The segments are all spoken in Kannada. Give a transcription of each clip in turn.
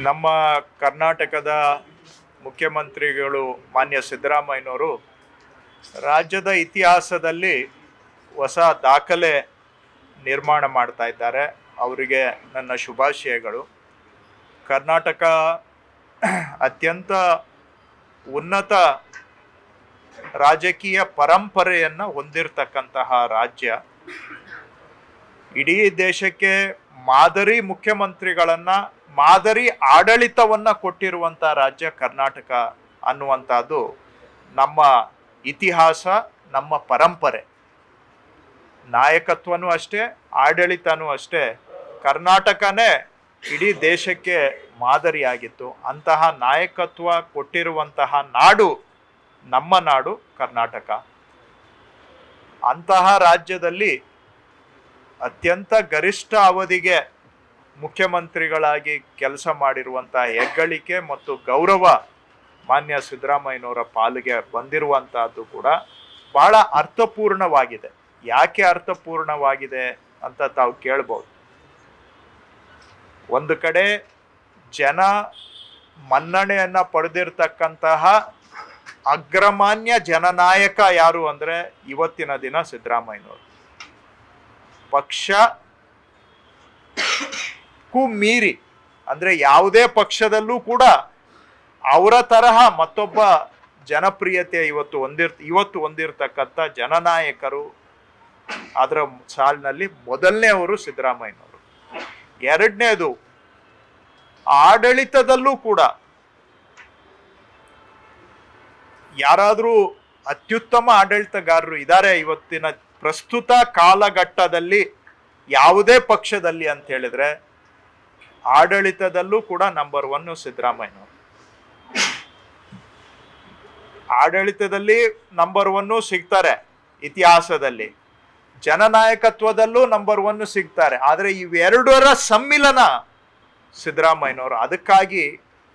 ನಮ್ಮ ಕರ್ನಾಟಕದ ಮುಖ್ಯಮಂತ್ರಿಗಳು ಮಾನ್ಯ ಸಿದ್ದರಾಮಯ್ಯನವರು ರಾಜ್ಯದ ಇತಿಹಾಸದಲ್ಲಿ ಹೊಸ ದಾಖಲೆ ನಿರ್ಮಾಣ ಮಾಡ್ತಾ ಇದ್ದಾರೆ. ಅವರಿಗೆ ನನ್ನ ಶುಭಾಶಯಗಳು. ಕರ್ನಾಟಕ ಅತ್ಯಂತ ಉನ್ನತ ರಾಜಕೀಯ ಪರಂಪರೆಯನ್ನು ಹೊಂದಿರತಕ್ಕಂತಹ ರಾಜ್ಯ. ಇಡೀ ದೇಶಕ್ಕೆ ಮಾದರಿ ಮುಖ್ಯಮಂತ್ರಿಗಳನ್ನು, ಮಾದರಿ ಆಡಳಿತವನ್ನು ಕೊಟ್ಟಿರುವಂಥ ರಾಜ್ಯ ಕರ್ನಾಟಕ ಅನ್ನುವಂಥದ್ದು ನಮ್ಮ ಇತಿಹಾಸ, ನಮ್ಮ ಪರಂಪರೆ. ನಾಯಕತ್ವನೂ ಅಷ್ಟೇ, ಆಡಳಿತನೂ ಅಷ್ಟೇ. ಕರ್ನಾಟಕನೇ ಇಡೀ ದೇಶಕ್ಕೆ ಮಾದರಿಯಾಗಿತ್ತು. ಅಂತಹ ನಾಯಕತ್ವ ಕೊಟ್ಟಿರುವಂತಹ ನಾಡು ನಮ್ಮ ನಾಡು ಕರ್ನಾಟಕ. ಅಂತಹ ರಾಜ್ಯದಲ್ಲಿ ಅತ್ಯಂತ ಗರಿಷ್ಠ ಅವಧಿಗೆ ಮುಖ್ಯಮಂತ್ರಿಗಳಾಗಿ ಕೆಲಸ ಮಾಡಿರುವಂಥ ಹೆಗ್ಗಳಿಕೆ ಮತ್ತು ಗೌರವ ಮಾನ್ಯ ಸಿದ್ದರಾಮಯ್ಯನವರ ಪಾಲಿಗೆ ಬಂದಿರುವಂತಹದ್ದು ಕೂಡ ಬಹಳ ಅರ್ಥಪೂರ್ಣವಾಗಿದೆ. ಯಾಕೆ ಅರ್ಥಪೂರ್ಣವಾಗಿದೆ ಅಂತ ತಾವು ಕೇಳ್ಬೋದು. ಒಂದು ಕಡೆ ಜನ ಮನ್ನಣೆಯನ್ನು ಪಡೆದಿರ್ತಕ್ಕಂತಹ ಅಗ್ರಮಾನ್ಯ ಜನನಾಯಕ ಯಾರು ಅಂದರೆ ಇವತ್ತಿನ ದಿನ ಸಿದ್ದರಾಮಯ್ಯನವರು. ಪಕ್ಷಕ್ಕೂ ಮೀರಿ ಅಂದರೆ ಯಾವುದೇ ಪಕ್ಷದಲ್ಲೂ ಕೂಡ ಅವರ ತರಹ ಮತ್ತೊಬ್ಬ ಜನಪ್ರಿಯತೆ ಇವತ್ತು ಹೊಂದಿರತಕ್ಕಂಥ ಜನನಾಯಕರು ಅದರ ಸಾಲಿನಲ್ಲಿ ಮೊದಲನೇ ಅವರು ಸಿದ್ದರಾಮಯ್ಯನವರು. ಎರಡನೇದು, ಆಡಳಿತದಲ್ಲೂ ಕೂಡ ಯಾರಾದರೂ ಅತ್ಯುತ್ತಮ ಆಡಳಿತಗಾರರು ಇದ್ದಾರೆ ಇವತ್ತಿನ ಪ್ರಸ್ತುತ ಕಾಲಘಟ್ಟದಲ್ಲಿ ಯಾವುದೇ ಪಕ್ಷದಲ್ಲಿ ಅಂತ ಹೇಳಿದ್ರೆ ಆಡಳಿತದಲ್ಲೂ ಕೂಡ ನಂಬರ್ 1 ಸಿದ್ದರಾಮಯ್ಯನವರು. ಆಡಳಿತದಲ್ಲಿ ನಂಬರ್ 1 ಸಿಗ್ತಾರೆ, ಇತಿಹಾಸದಲ್ಲಿ ಜನನಾಯಕತ್ವದಲ್ಲೂ ನಂಬರ್ 1 ಸಿಗ್ತಾರೆ. ಆದರೆ ಇವೆರಡರ ಸಮ್ಮಿಲನ ಸಿದ್ದರಾಮಯ್ಯನವರು. ಅದಕ್ಕಾಗಿ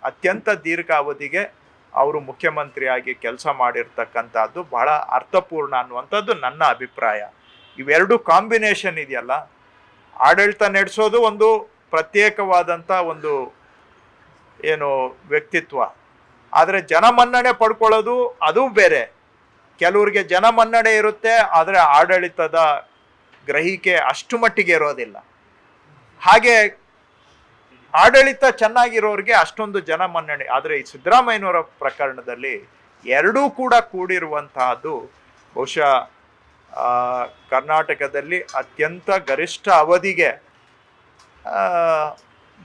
ಅತ್ಯಂತ ದೀರ್ಘಾವಧಿಗೆ ಅವರು ಮುಖ್ಯಮಂತ್ರಿಯಾಗಿ ಕೆಲಸ ಮಾಡಿರ್ತಕ್ಕಂಥದ್ದು ಬಹಳ ಅರ್ಥಪೂರ್ಣ ಅನ್ನುವಂಥದ್ದು ನನ್ನ ಅಭಿಪ್ರಾಯ. ಇವೆರಡು ಕಾಂಬಿನೇಷನ್ ಇದೆಯಲ್ಲ, ಆಡಳಿತ ನಡೆಸೋದು ಒಂದು ಪ್ರತ್ಯೇಕವಾದಂಥ ಒಂದು ವ್ಯಕ್ತಿತ್ವ, ಆದರೆ ಜನಮನ್ನಣೆ ಪಡ್ಕೊಳ್ಳೋದು ಅದು ಬೇರೆ. ಕೆಲವರಿಗೆ ಜನಮನ್ನಣೆ ಇರುತ್ತೆ, ಆದರೆ ಆಡಳಿತದ ಗ್ರಹಿಕೆ ಅಷ್ಟು ಮಟ್ಟಿಗೆ ಇರೋದಿಲ್ಲ. ಹಾಗೆ ಆಡಳಿತ ಚೆನ್ನಾಗಿರೋರಿಗೆ ಅಷ್ಟೊಂದು ಜನಮನ್ನಣೆ. ಆದರೆ ಈ ಸಿದ್ದರಾಮಯ್ಯನವರ ಪ್ರಕರಣದಲ್ಲಿ ಎರಡೂ ಕೂಡ ಕೂಡಿರುವಂತಹದ್ದು ಬಹುಶಃ ಕರ್ನಾಟಕದಲ್ಲಿ ಅತ್ಯಂತ ಗರಿಷ್ಠ ಅವಧಿಗೆ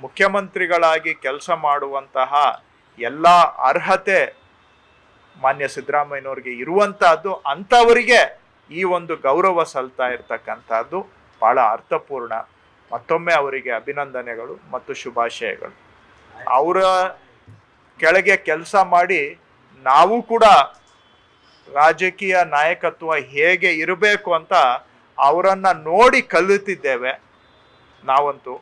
ಮುಖ್ಯಮಂತ್ರಿಗಳಾಗಿ ಕೆಲಸ ಮಾಡುವಂತಹ ಎಲ್ಲ ಅರ್ಹತೆ ಮಾನ್ಯ ಸಿದ್ದರಾಮಯ್ಯನವ್ರಿಗೆ ಇರುವಂತಹದ್ದು. ಅಂಥವರಿಗೆ ಈ ಒಂದು ಗೌರವ ಸಲ್ತಾ ಇರ್ತಕ್ಕಂಥದ್ದು ಬಹಳ ಅರ್ಥಪೂರ್ಣ. ಮತ್ತೊಮ್ಮೆ ಅವರಿಗೆ ಅಭಿನಂದನೆಗಳು ಮತ್ತು ಶುಭಾಶಯಗಳು. ಅವರ ಕೆಳಗೆ ಕೆಲಸ ಮಾಡಿ ನಾವು ಕೂಡ ರಾಜಕೀಯ ನಾಯಕತ್ವ ಹೇಗೆ ಇರಬೇಕು ಅಂತ ಅವರನ್ನು ನೋಡಿ ಕಲಿತಿದ್ದೇವೆ ನಾವಂತೂ.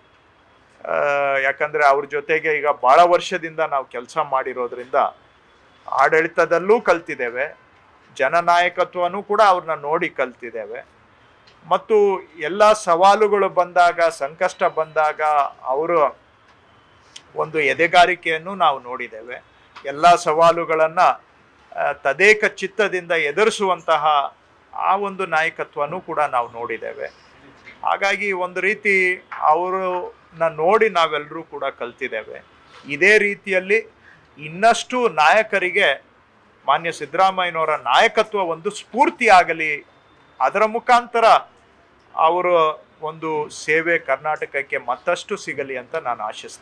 ಯಾಕಂದರೆ ಅವ್ರ ಜೊತೆಗೆ ಈಗ ಭಾಳ ವರ್ಷದಿಂದ ನಾವು ಕೆಲಸ ಮಾಡಿರೋದ್ರಿಂದ ಆಡಳಿತದಲ್ಲೂ ಕಲ್ತಿದ್ದೇವೆ, ಜನನಾಯಕತ್ವನೂ ಕೂಡ ಅವ್ರನ್ನ ನೋಡಿ ಕಲ್ತಿದ್ದೇವೆ. ಮತ್ತು ಎಲ್ಲ ಸವಾಲುಗಳು ಬಂದಾಗ, ಸಂಕಷ್ಟ ಬಂದಾಗ ಅವರ ಒಂದು ಎದೆಗಾರಿಕೆಯನ್ನು ನಾವು ನೋಡಿದ್ದೇವೆ. ಎಲ್ಲ ಸವಾಲುಗಳನ್ನು ತದೇಕ ಚಿತ್ತದಿಂದ ಎದುರಿಸುವಂತಹ ಆ ಒಂದು ನಾಯಕತ್ವನೂ ಕೂಡ ನಾವು ನೋಡಿದ್ದೇವೆ. ಹಾಗಾಗಿ ಒಂದು ರೀತಿ ಅವರನ್ನ ನೋಡಿ ನಾವೆಲ್ಲರೂ ಕೂಡ ಕಲ್ತಿದ್ದೇವೆ. ಇದೇ ರೀತಿಯಲ್ಲಿ ಇನ್ನಷ್ಟು ನಾಯಕರಿಗೆ ಮಾನ್ಯ ಸಿದ್ದರಾಮಯ್ಯನವರ ನಾಯಕತ್ವ ಒಂದು ಸ್ಫೂರ್ತಿ ಆಗಲಿ, ಅದರ ಮುಖಾಂತರ ಅವರ ಒಂದು ಸೇವೆ ಕರ್ನಾಟಕಕ್ಕೆ ಮತ್ತಷ್ಟು ಸಿಗಲಿ ಅಂತ ನಾನು ಆಶಿಸ್ತೇನೆ.